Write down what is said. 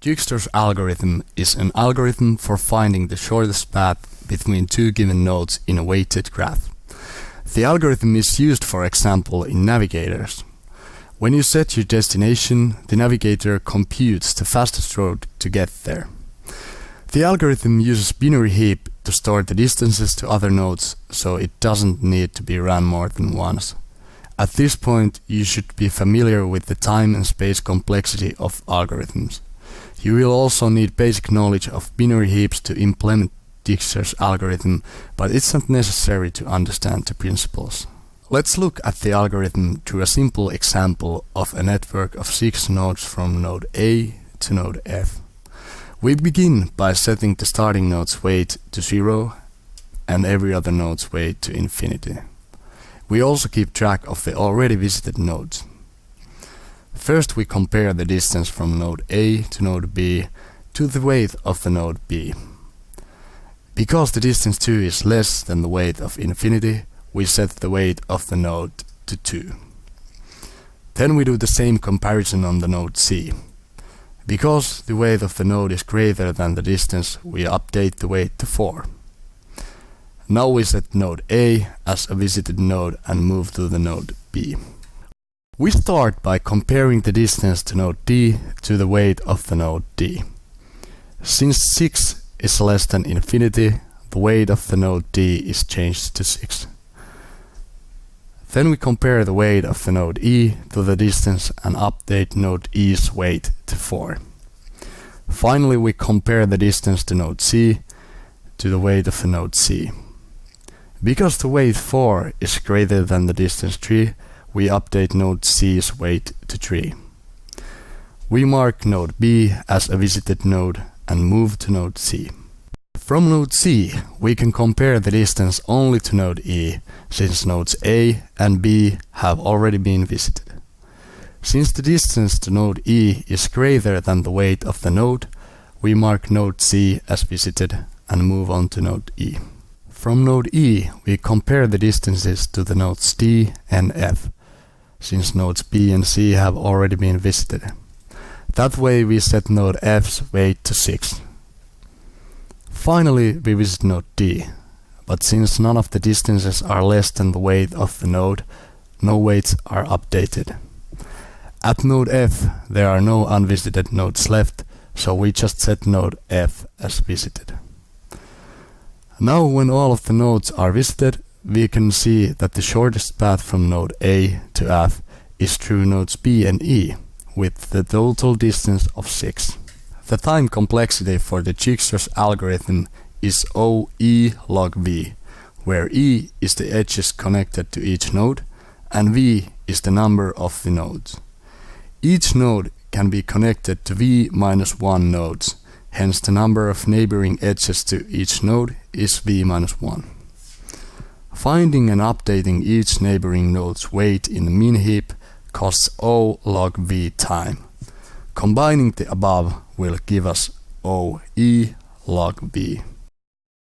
Dijkstra's algorithm is an algorithm for finding the shortest path between two given nodes in a weighted graph. The algorithm is used, for example, in navigators. When you set your destination, the navigator computes the fastest road to get there. The algorithm uses binary heap to store the distances to other nodes, so it doesn't need to be run more than once. At this point, you should be familiar with the time and space complexity of algorithms. You will also need basic knowledge of binary heaps to implement Dijkstra's algorithm, but it's not necessary to understand the principles. Let's look at the algorithm through a simple example of a network of 6 nodes from node A to node F. We begin by setting the starting node's weight to 0 and every other node's weight to infinity. We also keep track of the already visited nodes. First, we compare the distance from node A to node B to the weight of the node B. Because the distance 2 is less than the weight of infinity, we set the weight of the node to 2. Then we do the same comparison on the node C. Because the weight of the node is greater than the distance, we update the weight to 4. Now we set node A as a visited node and move to the node B. We start by comparing the distance to node D to the weight of the node D. Since 6 is less than infinity, the weight of the node D is changed to 6. Then we compare the weight of the node E to the distance and update node E's weight to 4. Finally, we compare the distance to node C to the weight of the node C. Because the weight 4 is greater than the distance 3, we update node C's weight to 3. We mark node B as a visited node and move to node C. From node C, we can compare the distance only to node E, since nodes A and B have already been visited. Since the distance to node E is greater than the weight of the node, we mark node C as visited and move on to node E. From node E, we compare the distances to the nodes D and F, since nodes B and C have already been visited. That way we set node F's weight to 6. Finally, we visit node D, but since none of the distances are less than the weight of the node, no weights are updated. At node F, there are no unvisited nodes left, so we just set node F as visited. Now, when all of the nodes are visited, we can see that the shortest path from node A to F is through nodes B and E, with the total distance of 6. The time complexity for the Dijkstra's algorithm is OE log V, where E is the edges connected to each node, and V is the number of the nodes. Each node can be connected to V minus 1 nodes, hence the number of neighboring edges to each node is V minus 1. Finding and updating each neighboring node's weight in the min heap costs O log V time. Combining the above will give us OE log V.